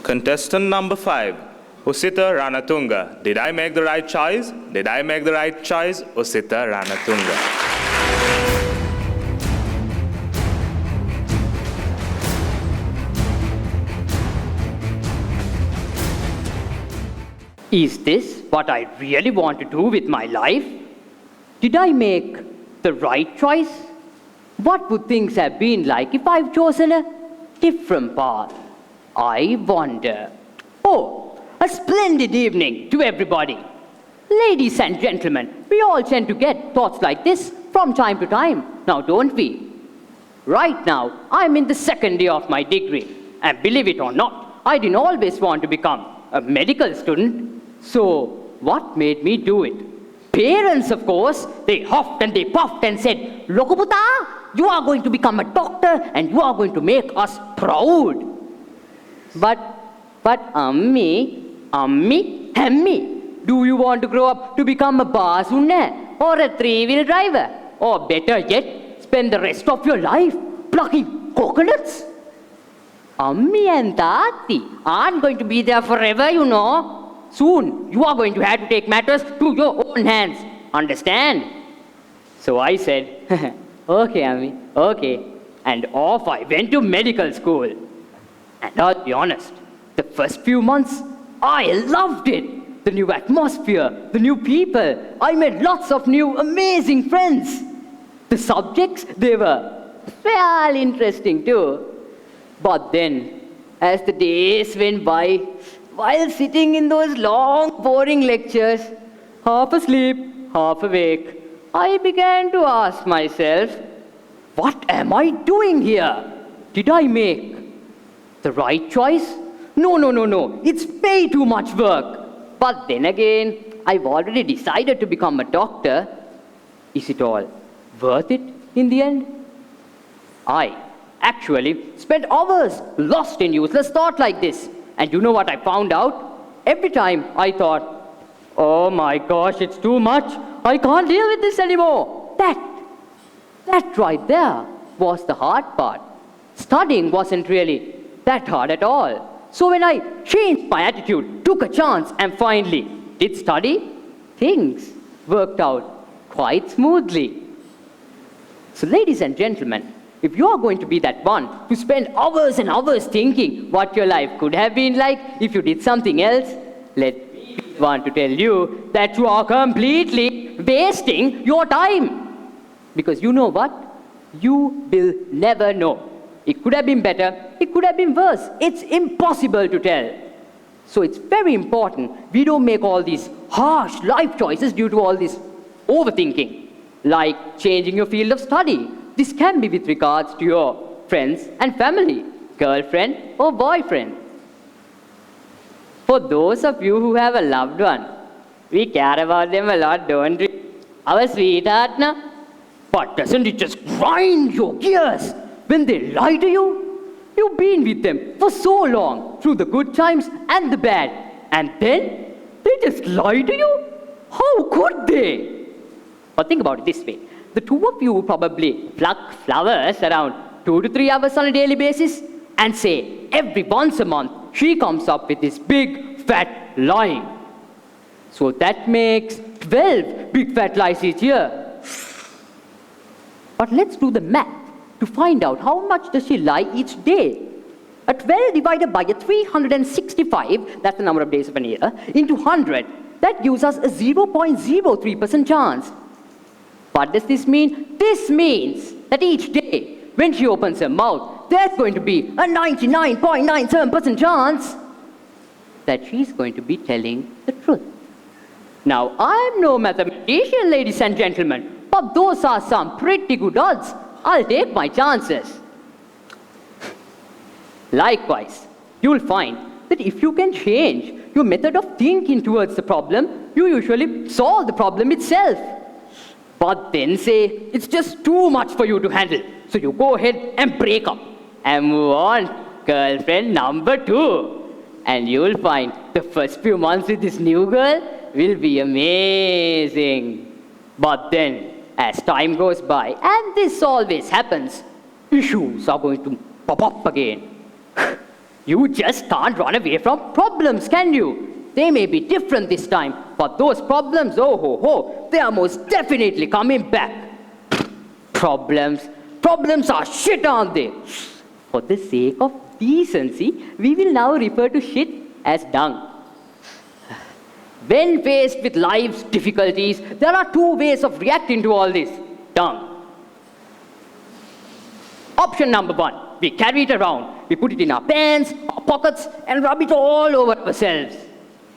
Contestant number 5, Usitha Ranatunge. Did I make the right choice? Did I make the right choice? Usitha Ranatunge. Is this what I really want to do with my life? Did I make the right choice? What would things have been like if I've chosen a different path? I wonder. Oh, a splendid evening to everybody. Ladies and gentlemen, we all tend to get thoughts like this from time to time, now don't we? Right now, I'm in the second year of my degree, and believe it or not, I didn't always want to become a medical student. So, what made me do it? Parents, of course, they huffed and they puffed and said, "Lokuputa, you are going to become a doctor and you are going to make us proud." But, Hammy, do you want to grow up to become a basunne or a three-wheel driver? Or better yet, spend the rest of your life plucking coconuts? Ammi and Tati aren't going to be there forever, you know. Soon, you are going to have to take matters to your own hands. Understand? So I said, "Okay, Ammi, okay." And off I went to medical school. And I'll be honest, the first few months, I loved it. The new atmosphere, the new people. I made lots of new amazing friends. The subjects, they were well interesting too. But then, as the days went by, while sitting in those long, boring lectures, half asleep, half awake, I began to ask myself, what am I doing here? Did I make the right choice? No. It's way too much work. But then again, I've already decided to become a doctor. Is it all worth it in the end? I actually spent hours lost in useless thought like this. And you know what I found out? Every time I thought, "Oh my gosh, it's too much. I can't deal with this anymore." That right there was the hard part. Studying wasn't really that hard at all. So when I changed my attitude, took a chance, and finally did study, things worked out quite smoothly. So ladies and gentlemen, if you are going to be that one to spend hours and hours thinking what your life could have been like if you did something else, let me want to tell you that you are completely wasting your time. Because you know what? You will never know. It could have been better, it could have been worse. It's impossible to tell. So it's very important we don't make all these harsh life choices due to all this overthinking, like changing your field of study. This can be with regards to your friends and family, girlfriend or boyfriend. For those of you who have a loved one, we care about them a lot, don't we? Our sweetheart, na? But doesn't it just grind your gears when they lie to you? You've been with them for so long, through the good times and the bad, and then they just lie to you? How could they? But think about it this way. The two of you probably pluck flowers around 2 to 3 hours on a daily basis and say every once a month she comes up with this big fat lie. So that makes 12 big fat lies each year. But let's do the math to find out how much does she lie each day. A 12 divided by a 365, that's the number of days of an year, into 100, that gives us a 0.03% chance. What does this mean? This means that each day, when she opens her mouth, there's going to be a 99.97% chance that she's going to be telling the truth. Now, I'm no mathematician, ladies and gentlemen, but those are some pretty good odds. I'll take my chances. Likewise, you'll find that if you can change your method of thinking towards the problem, you usually solve the problem itself. But then say, it's just too much for you to handle. So you go ahead and break up and move on, girlfriend number 2. And you'll find the first few months with this new girl will be amazing. But then, as time goes by, and this always happens, issues are going to pop up again. You just can't run away from problems, can you? They may be different this time, but those problems, oh ho ho, they are most definitely coming back. Problems are shit, aren't they? For the sake of decency, we will now refer to shit as dung. When faced with life's difficulties, there are two ways of reacting to all this. Dung. Option number one, we carry it around. We put it in our pants, our pockets, and rub it all over ourselves.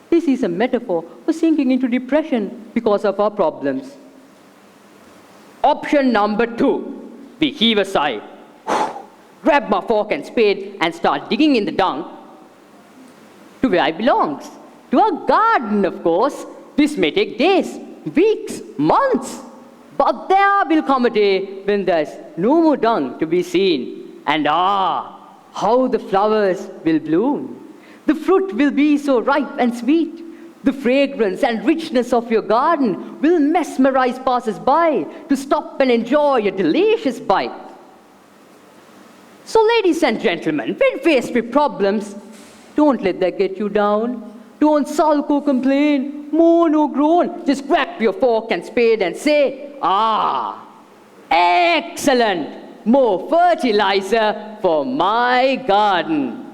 This is a metaphor for sinking into depression because of our problems. Option number two, we heave a sigh, grab my fork and spade, and start digging in the dung to where it belongs. To our garden, of course. This may take days, weeks, months. But there will come a day when there's no more dung to be seen. And how the flowers will bloom. The fruit will be so ripe and sweet. The fragrance and richness of your garden will mesmerize passers-by to stop and enjoy a delicious bite. So, ladies and gentlemen, when faced with problems, don't let that get you down. Don't sulk or complain, moan or groan. Just grab your fork and spade and say, excellent, more fertilizer for my garden.